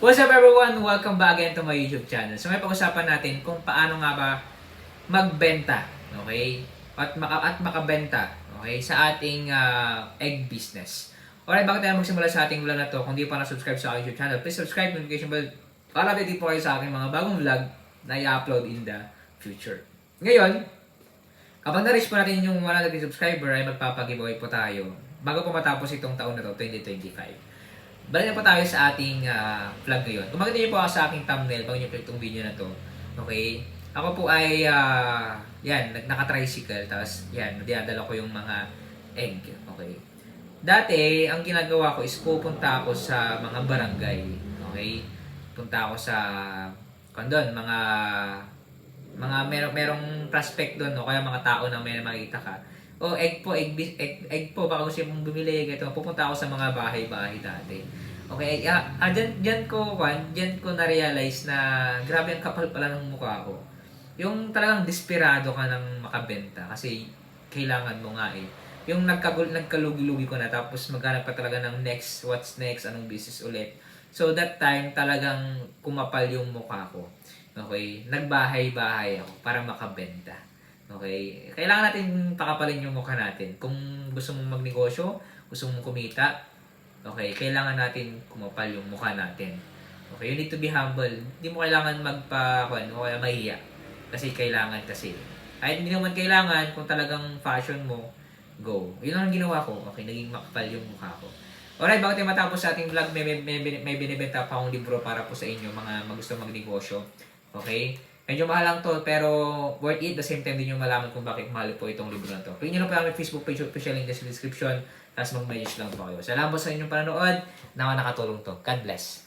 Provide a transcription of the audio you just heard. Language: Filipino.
What's up everyone? Welcome back again to my YouTube channel. So may pag-usapan natin kung paano nga ba magbenta, okay? At makabenta, okay? Sa ating egg business. Alright, bakit tayo magsimula sa ating vlog na to? Kung di pa na-subscribe sa aking YouTube channel, please subscribe, notification bell, para update po kayo sa aking mga bagong vlog na i-upload in the future. Ngayon, kapag na-reach po natin yung 100 subscriber, ay magpapag-giveaway po tayo bago po matapos itong taon na to, 2025. Balik na po tayo sa ating vlog ngayon. Kung makita niyo po ako sa aking thumbnail, bago niyo po itong video na to, okay? Ako po ay, naka-tricycle, tapos yan, dinadala ko yung mga egg, okay? Dati, ang ginagawa ko is pupunta ako sa mga barangay, okay? Punta ako sa, kung merong prospect doon, o kaya mga tao na may makikita ka. O egg po, baka gusto mong bumili, ganito. Pupunta ako sa mga bahay-bahay dati. Okay, dyan ko na-realize na grabe ang kapal pala ng mukha ko. Yung talagang desperado ka ng makabenta kasi kailangan mo nga eh. Yung nagkalugi-lugi ko na tapos maghanap pa talaga ng what's next, anong business ulit. So that time talagang kumapal yung mukha ko. Okay, nagbahay-bahay ako para makabenta. Okay, kailangan natin pakapalin yung mukha natin. Kung gusto mong magnegosyo, gusto mong kumita, okay, kailangan natin kumapal yung mukha natin. Okay, you need to be humble. Hindi mo kailangan o kaya mahiya. Kasi kailangan kasi. Kahit hindi naman kailangan, kung talagang fashion mo, go. Yun ang ginawa ko. Okay, naging makapal yung mukha ko. Alright, bago tayo matapos sa ating vlog, may binibenta pa akong libro para po sa inyo, mga gusto magnegosyo. Okay? Medyo mahal lang to, pero worth it. The same time din yung malaman kung bakit mahal po itong libro na to. Click nyo lang po ang Facebook page, official link sa description. Tapos mag-message lang po kayo. Salamat po sa inyong panonood. Nawa nakatulong to. God bless.